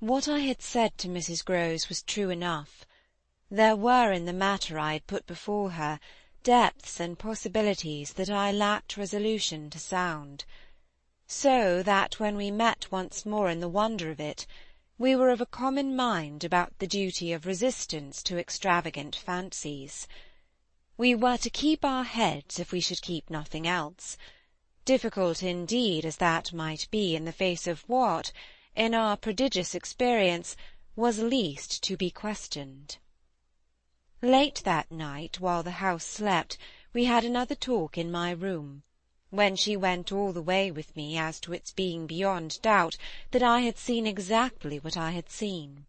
What I had said to Mrs. Grose was true enough. There were in the matter I had put before her depths and possibilities that I lacked resolution to sound, so that when we met once more in the wonder of it, we were of a common mind about the duty of resistance to extravagant fancies. We were to keep our heads if we should keep nothing else, difficult indeed as that might be in the face of what, in our prodigious experience, was least to be questioned. Late that night, while the house slept, we had another talk in my room, when she went all the way with me as to its being beyond doubt that I had seen exactly what I had seen.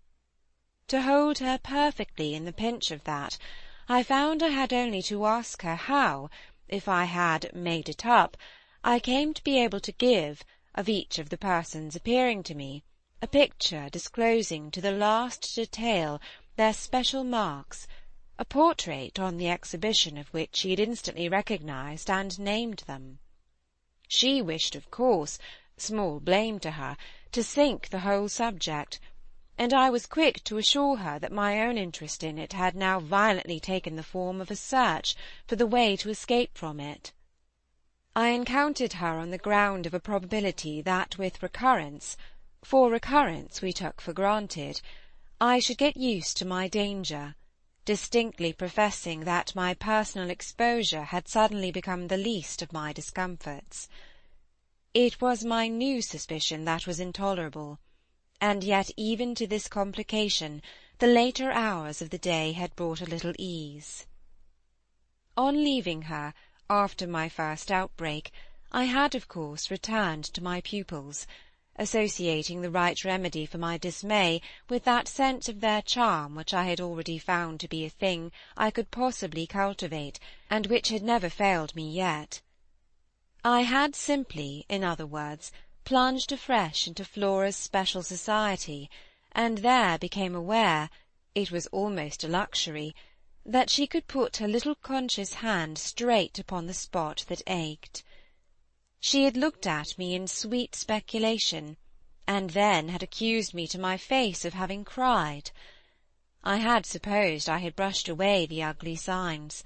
To hold her perfectly in the pinch of that, I found I had only to ask her how, if I had made it up, I came to be able to give, of each of the persons appearing to me, a picture disclosing to the last detail their special marks, a portrait on the exhibition of which she had instantly recognised and named them. She wished, of course, small blame to her, to sink the whole subject, and I was quick to assure her that my own interest in it had now violently taken the form of a search for the way to escape from it. I encountered her on the ground of a probability that with recurrence, for recurrence we took for granted, I should get used to my danger, distinctly professing that my personal exposure had suddenly become the least of my discomforts. It was my new suspicion that was intolerable, and yet even to this complication the later hours of the day had brought a little ease. On leaving her, after my first outbreak, I had of course returned to my pupils, associating the right remedy for my dismay with that sense of their charm which I had already found to be a thing I could possibly cultivate, and which had never failed me yet. I had simply, in other words, plunged afresh into Flora's special society, and there became aware, it was almost a luxury, that she could put her little conscious hand straight upon the spot that ached. She had looked at me in sweet speculation, and then had accused me to my face of having cried. I had supposed I had brushed away the ugly signs,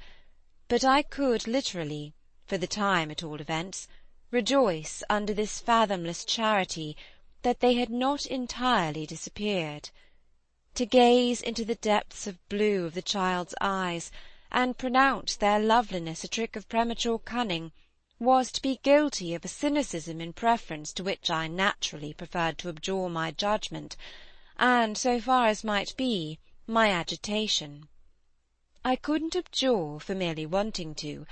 but I could literally, for the time at all events, rejoice under this fathomless charity that they had not entirely disappeared. To gaze into the depths of blue of the child's eyes, and pronounce their loveliness a trick of premature cunning, was to be guilty of a cynicism in preference to which I naturally preferred to abjure my judgment, and, so far as might be, my agitation. I couldn't abjure for merely wanting to,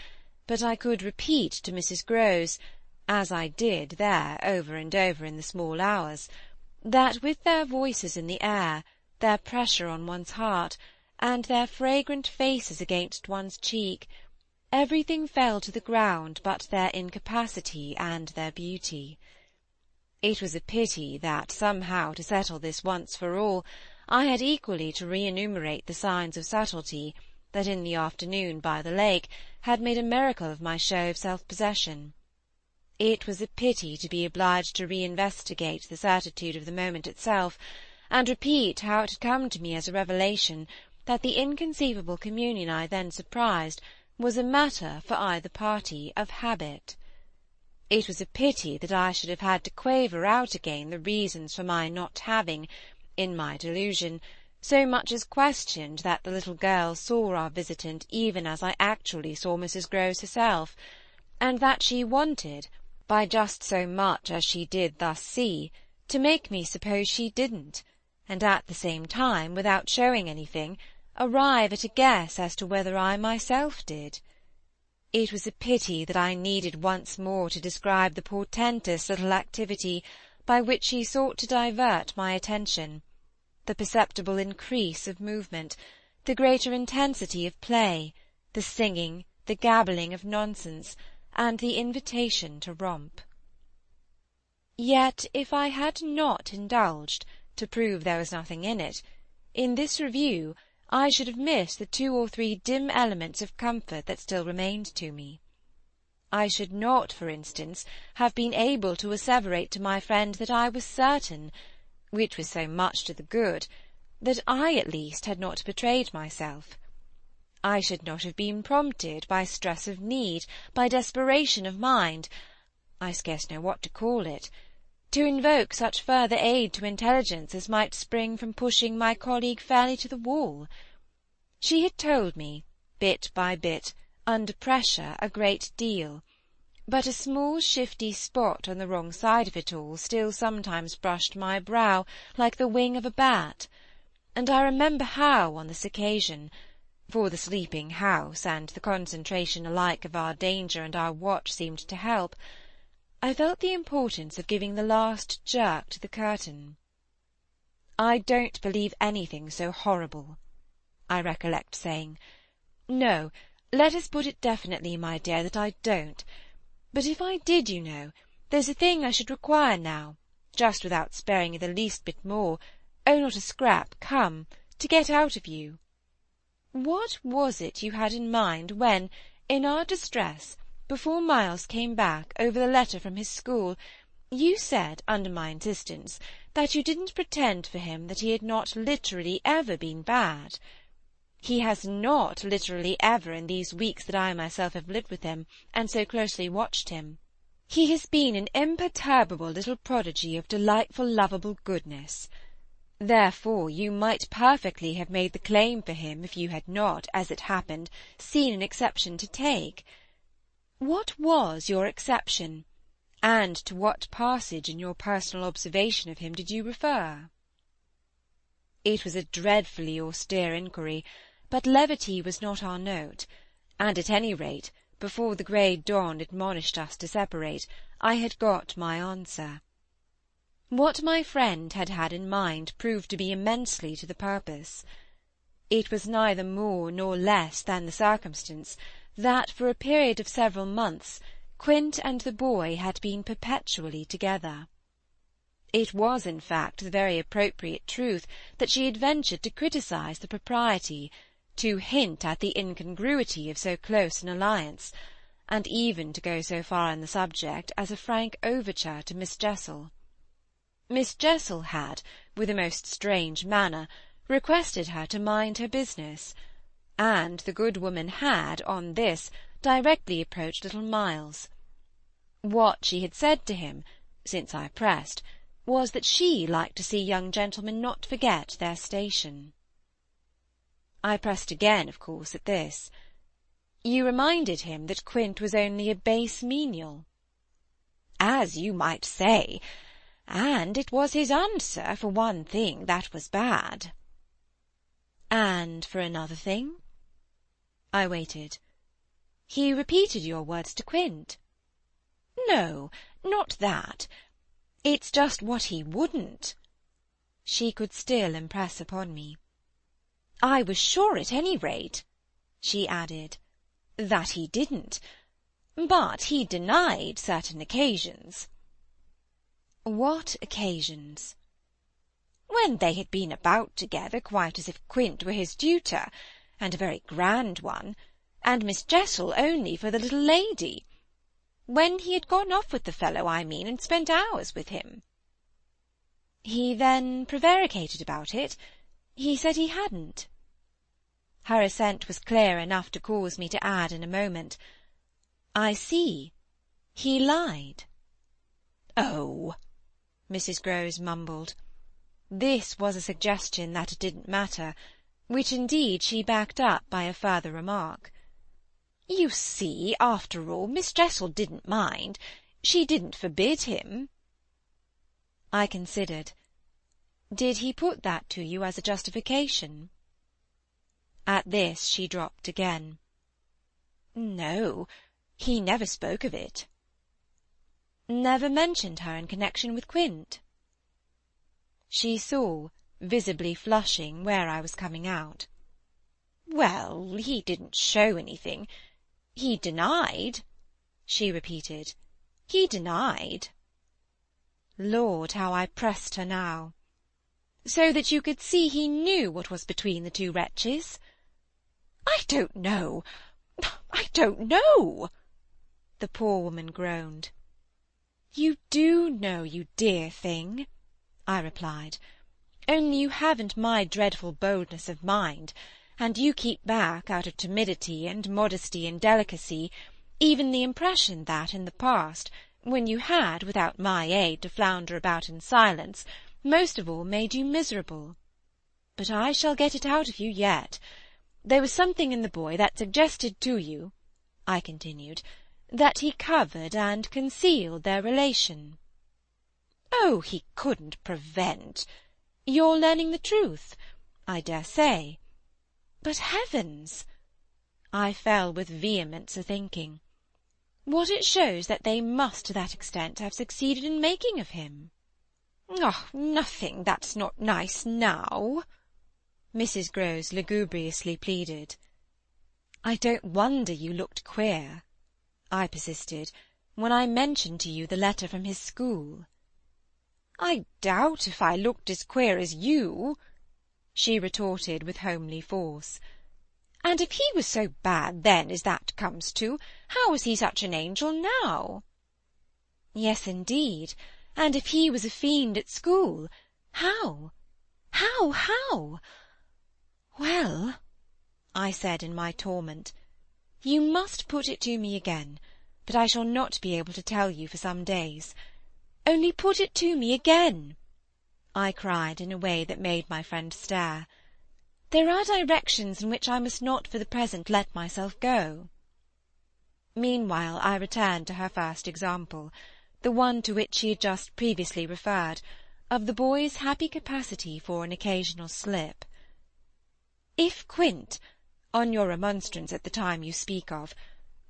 but I could repeat to Mrs. Grose, as I did there over and over in the small hours, that with their voices in the air, their pressure on one's heart, and their fragrant faces against one's cheek, everything fell to the ground but their incapacity and their beauty. It was a pity that somehow, to settle this once for all, I had equally to re-enumerate the signs of subtlety that in the afternoon by the lake had made a miracle of my show of self-possession. It was a pity to be obliged to re-investigate the certitude of the moment itself, and repeat how it had come to me as a revelation that the inconceivable communion I then surprised was a matter, for either party, of habit. It was a pity that I should have had to quaver out again the reasons for my not having, in my delusion, so much as questioned that the little girl saw our visitant even as I actually saw Mrs. Grose herself, and that she wanted, by just so much as she did thus see, to make me suppose she didn't, and at the same time, without showing anything, arrive at a guess as to whether I myself did. It was a pity that I needed once more to describe the portentous little activity by which she sought to divert my attention, the perceptible increase of movement, the greater intensity of play, the singing, the gabbling of nonsense, and the invitation to romp. Yet if I had not indulged, to prove there was nothing in it, in this review I should have missed the 2 or 3 dim elements of comfort that still remained to me. I should not, for instance, have been able to asseverate to my friend that I was certain, which was so much to the good, that I at least had not betrayed myself. I should not have been prompted by stress of need, by desperation of mind, I scarce know what to call it, to invoke such further aid to intelligence as might spring from pushing my colleague fairly to the wall. She had told me, bit by bit, under pressure, a great deal, but a small shifty spot on the wrong side of it all still sometimes brushed my brow like the wing of a bat, and I remember how, on this occasion, for the sleeping house and the concentration alike of our danger and our watch seemed to help, I felt the importance of giving the last jerk to the curtain. "I don't believe anything so horrible," I recollect saying. "No, let us put it definitely, my dear, that I don't. But if I did, you know, there's a thing I should require now, just without sparing you the least bit more, oh, not a scrap, come, to get out of you. What was it you had in mind when, in our distress, before Miles came back over the letter from his school, you said, under my insistence, that you didn't pretend for him that he had not literally ever been bad? He has not literally ever in these weeks that I myself have lived with him, and so closely watched him. He has been an imperturbable little prodigy of delightful lovable goodness. Therefore you might perfectly have made the claim for him if you had not, as it happened, seen an exception to take. What was your exception, and to what passage in your personal observation of him did you refer?" It was a dreadfully austere inquiry, but levity was not our note, and at any rate, before the grey dawn admonished us to separate, I had got my answer. What my friend had had in mind proved to be immensely to the purpose. It was neither more nor less than the circumstance that, for a period of several months, Quint and the boy had been perpetually together. It was, in fact, the very appropriate truth that she had ventured to criticise the propriety, to hint at the incongruity of so close an alliance, and even to go so far in the subject as a frank overture to Miss Jessel. Miss Jessel had, with a most strange manner, requested her to mind her business, and the good woman had, on this, directly approached little Miles. What she had said to him, since I pressed, was that she liked to see young gentlemen not forget their station. I pressed again, of course, at this. You reminded him that Quint was only a base menial. As you might say, and it was his answer for one thing that was bad. And for another thing? I waited. He repeated your words to Quint? No, not that. It's just what he wouldn't. She could still impress upon me. I was sure at any rate, she added, that he didn't, but he denied certain occasions. What occasions? When they had been about together quite as if Quint were his tutor, and a very grand one, and Miss Jessel only for the little lady. When he had gone off with the fellow, I mean, and spent hours with him. He then prevaricated about it? He said he hadn't. Her assent was clear enough to cause me to add in a moment, I see. He lied. Oh! Mrs. Grose mumbled. This was a suggestion that it didn't matter, which indeed she backed up by a further remark. You see, after all, Miss Jessel didn't mind. She didn't forbid him. I considered. Did he put that to you as a justification? At this she dropped again. No, he never spoke of it. Never mentioned her in connection with Quint? She saw, visibly flushing, where I was coming out. Well, he didn't show anything. He denied, she repeated. He denied. Lord, how I pressed her now! So that you could see he knew what was between the two wretches? I don't know. I don't know, the poor woman groaned. You do know, you dear thing, I replied. "Only you haven't my dreadful boldness of mind, and you keep back, out of timidity and modesty and delicacy, even the impression that in the past, when you had, without my aid, to flounder about in silence, most of all made you miserable. But I shall get it out of you yet. There was something in the boy that suggested to you," I continued, "that he covered and concealed their relation." "Oh, he couldn't prevent—" "Your learning the truth? I dare say. But heavens!" I fell with vehemence a-thinking. "What it shows that they must to that extent have succeeded in making of him." "Oh, nothing that's not nice now," Mrs. Grose lugubriously pleaded. "I don't wonder you looked queer," I persisted, "when I mentioned to you the letter from his school." "I doubt if I looked as queer as you," she retorted with homely force. "And if he was so bad then as that comes to, how was he such an angel now?" "Yes, indeed, and if he was a fiend at school, how? How? Well," I said in my torment, "you must put it to me again, but I shall not be able to tell you for some days. Only put it to me again," I cried in a way that made my friend stare. "There are directions in which I must not for the present let myself go." Meanwhile I returned to her first example, the one to which she had just previously referred, of the boy's happy capacity for an occasional slip. "If Quint, on your remonstrance at the time you speak of,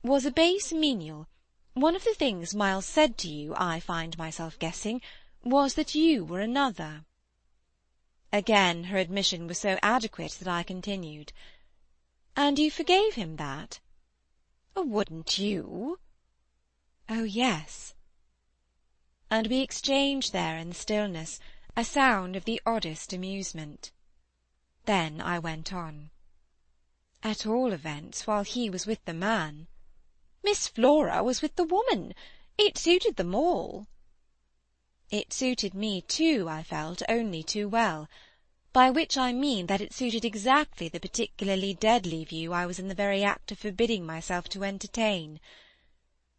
was a base menial, one of the things Miles said to you, I find myself guessing, was that you were another." Again her admission was so adequate that I continued. "And you forgave him that?" "Wouldn't you?" "Oh, yes." And we exchanged there in the stillness a sound of the oddest amusement. Then I went on. "At all events, while he was with the man." "Miss Flora was with the woman. It suited them all." "It suited me too, I felt, only too well, by which I mean that it suited exactly the particularly deadly view I was in the very act of forbidding myself to entertain.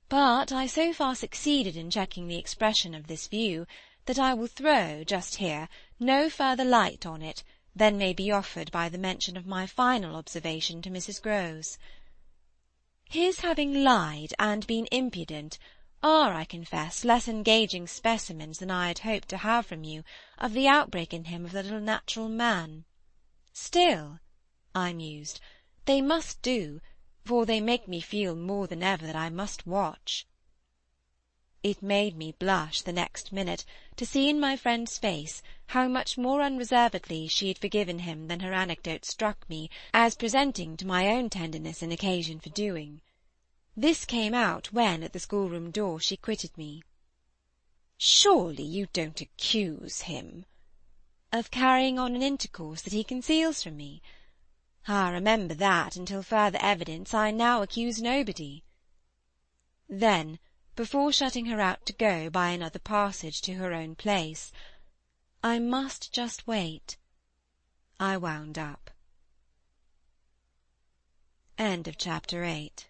But I so far succeeded in checking the expression of this view that I will throw, just here, no further light on it than may be offered by the mention of my final observation to Mrs. Grose. His having lied and been impudent are, I confess, less engaging specimens than I had hoped to have from you of the outbreak in him of the little natural man. Still, I mused, they must do, for they make me feel more than ever that I must watch. It made me blush the next minute to see in my friend's face how much more unreservedly she had forgiven him than her anecdote struck me as presenting to my own tenderness an occasion for doing. This came out when at the schoolroom door she quitted me. "Surely you don't accuse him—" "Of carrying on an intercourse that he conceals from me? Ah, remember that, until further evidence, I now accuse nobody." Then, before shutting her out to go by another passage to her own place, "I must just wait," I wound up. End of Chapter 8.